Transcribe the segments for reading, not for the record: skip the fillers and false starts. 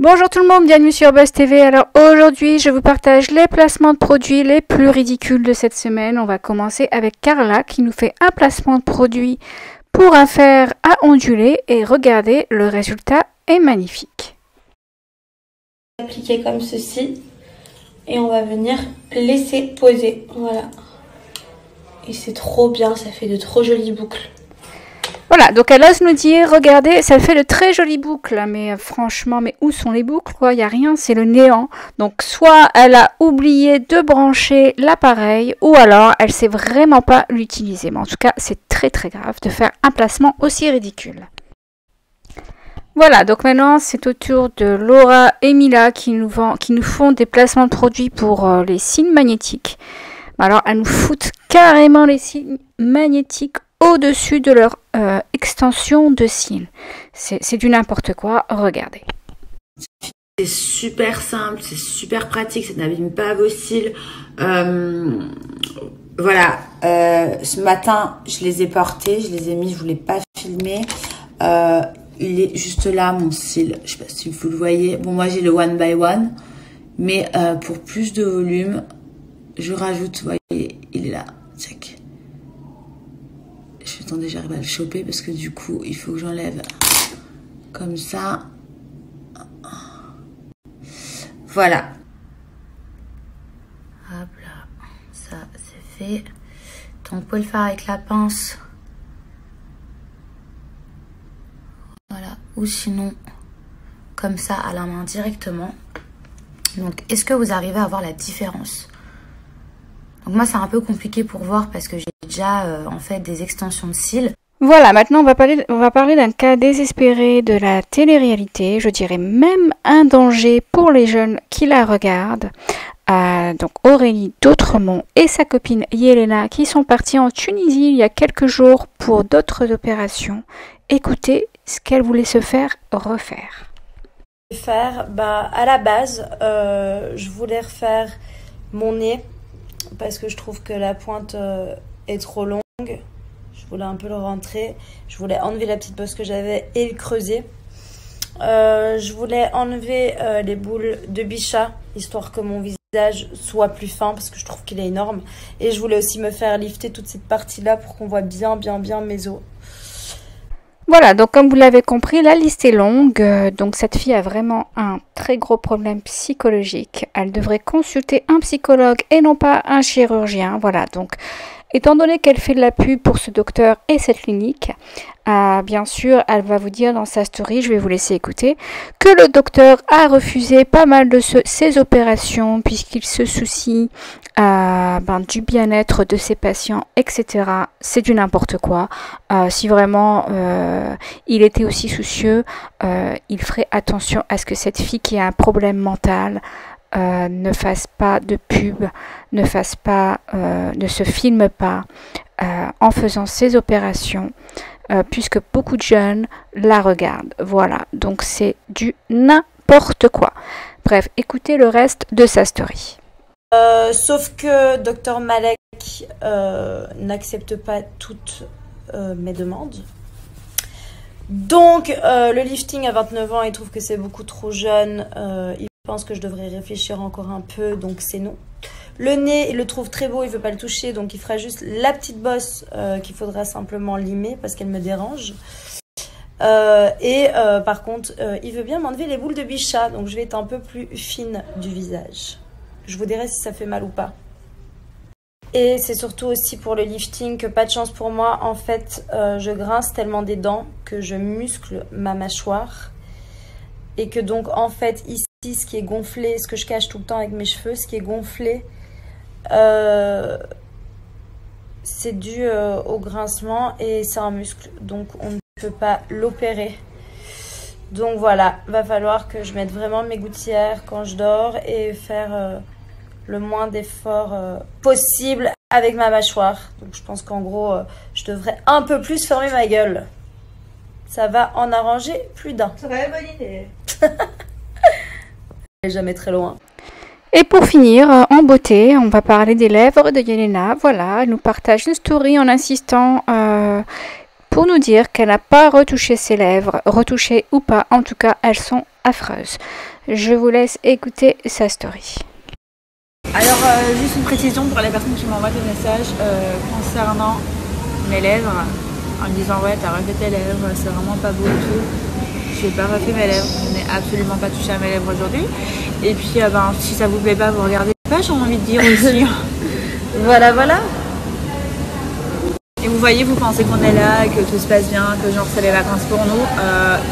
Bonjour tout le monde, bienvenue sur Buzz TV. Alors aujourd'hui, je vous partage les placements de produits les plus ridicules de cette semaine. On va commencer avec Carla qui nous fait un placement de produit pour un fer à onduler et regardez, le résultat est magnifique. Appliquer comme ceci et on va venir laisser poser, voilà. Et c'est trop bien, ça fait de trop jolies boucles. Voilà, donc elle ose nous dire, regardez, ça fait de très jolies boucles, mais franchement, mais où sont les boucles quoi? Il n'y a rien, c'est le néant. Donc soit elle a oublié de brancher l'appareil, ou alors elle ne sait vraiment pas l'utiliser. Mais en tout cas, c'est très très grave de faire un placement aussi ridicule. Voilà, donc maintenant c'est au tour de Laura et Mila qui nous font des placements de produits pour les signes magnétiques. Alors elles nous foutent carrément les signes magnétiques au-dessus de leur extension de cils. C'est du n'importe quoi, regardez. C'est super simple, c'est super pratique, ça n'abîme pas vos cils. Voilà, ce matin, je les ai portés, je les ai mis, je voulais pas filmer. Il est juste là, mon cil. Je sais pas si vous le voyez. Bon, moi, j'ai le one by one. Mais pour plus de volume, je rajoute, vous voyez, il est là. Check. Attendez, j'arrive à le choper parce que du coup, il faut que j'enlève comme ça. Voilà. Hop là. Ça, c'est fait. Donc, vous pouvez le faire avec la pince. Voilà. Ou sinon, comme ça, à la main directement. Donc, est-ce que vous arrivez à voir la différence? Donc moi, c'est un peu compliqué pour voir parce que j'ai déjà en fait des extensions de cils. Voilà, maintenant on va parler d'un cas désespéré de la télé-réalité, je dirais même un danger pour les jeunes qui la regardent. Donc Aurélie d'Autremont et sa copine Yelena qui sont partis en Tunisie il y a quelques jours pour d'autres opérations. Écoutez ce qu'elles voulaient se faire refaire. À la base, je voulais refaire mon nez parce que je trouve que la pointe est trop longue. Je voulais un peu le rentrer. Je voulais enlever la petite bosse que j'avais et le creuser. Je voulais enlever les boules de bichat, histoire que mon visage soit plus fin, parce que je trouve qu'il est énorme. Et je voulais aussi me faire lifter toute cette partie-là pour qu'on voit bien mes os. Voilà, donc comme vous l'avez compris, la liste est longue. Donc cette fille a vraiment un très gros problème psychologique. Elle devrait consulter un psychologue et non pas un chirurgien. Voilà, donc étant donné qu'elle fait de la pub pour ce docteur et cette clinique, bien sûr, elle va vous dire dans sa story, je vais vous laisser écouter, que le docteur a refusé pas mal de ses opérations puisqu'il se soucie du bien-être de ses patients, etc. C'est du n'importe quoi. Si vraiment il était aussi soucieux, il ferait attention à ce que cette fille qui a un problème mental ne fasse pas de pub, ne se filme pas en faisant ses opérations, puisque beaucoup de jeunes la regardent. Voilà, donc c'est du n'importe quoi. Bref, écoutez le reste de sa story. Sauf que Dr Malek n'accepte pas toutes mes demandes. Donc le lifting à 29 ans, il trouve que c'est beaucoup trop jeune. Il pense que je devrais réfléchir encore un peu, donc c'est non. Le nez, il le trouve très beau, il veut pas le toucher, donc il fera juste la petite bosse qu'il faudra simplement limer parce qu'elle me dérange. Par contre, il veut bien m'enlever les boules de bichat, donc je vais être un peu plus fine du visage. Je vous dirai si ça fait mal ou pas. Et c'est surtout aussi pour le lifting que pas de chance pour moi. En fait, je grince tellement des dents que je muscle ma mâchoire. Et que donc, en fait, ici, ce qui est gonflé, ce que je cache tout le temps avec mes cheveux, ce qui est gonflé, c'est dû au grincement et c'est un muscle. Donc, on ne peut pas l'opérer. Donc voilà, va falloir que je mette vraiment mes gouttières quand je dors et faire le moins d'efforts possible avec ma mâchoire. Donc je pense qu'en gros, je devrais un peu plus fermer ma gueule. Ça va en arranger plus d'un. Ça va, bonne idée. Jamais très loin. Et pour finir, en beauté, on va parler des lèvres de Yelena. Voilà, elle nous partage une story en insistant pour nous dire qu'elle n'a pas retouché ses lèvres, retouchées ou pas. En tout cas, elles sont affreuse. Je vous laisse écouter sa story. Alors, juste une précision pour les personnes qui m'envoient des messages concernant mes lèvres, en me disant ouais, t'as refait tes lèvres, c'est vraiment pas beau et tout. J'ai pas refait mes lèvres, je n'ai absolument pas touché à mes lèvres aujourd'hui. Et puis, si ça vous plaît pas, vous regardez pas, j'ai envie de dire aussi. Voilà, voilà. Et vous voyez, vous pensez qu'on est là, que tout se passe bien, que genre c'est les vacances pour nous.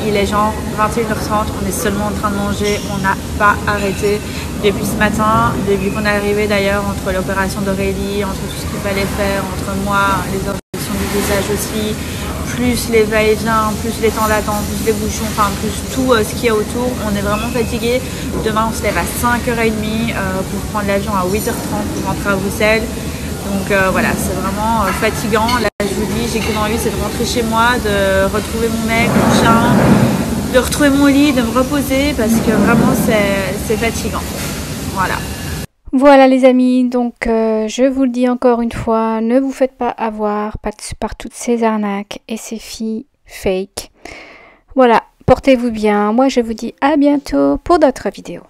Il est genre 21h30, on est seulement en train de manger, on n'a pas arrêté depuis ce matin, depuis qu'on est arrivé d'ailleurs, entre l'opération d'Aurélie, entre tout ce qu'il fallait faire, entre moi, les injections du visage aussi, plus les va-et-vient, plus les temps d'attente, plus les bouchons, enfin plus tout ce qu'il y a autour. On est vraiment fatigué. Demain on se lève à 5h30 pour prendre l'avion à 8h30 pour rentrer à Bruxelles. Donc voilà, c'est vraiment fatigant. Là, je vous dis, j'ai qu'une envie, c'est de rentrer chez moi, de retrouver mon mec, mon chien, de retrouver mon lit, de me reposer parce que vraiment, c'est fatigant. Voilà. Voilà les amis, donc je vous le dis encore une fois, ne vous faites pas avoir par toutes ces arnaques et ces filles fake. Voilà, portez-vous bien. Moi, je vous dis à bientôt pour d'autres vidéos.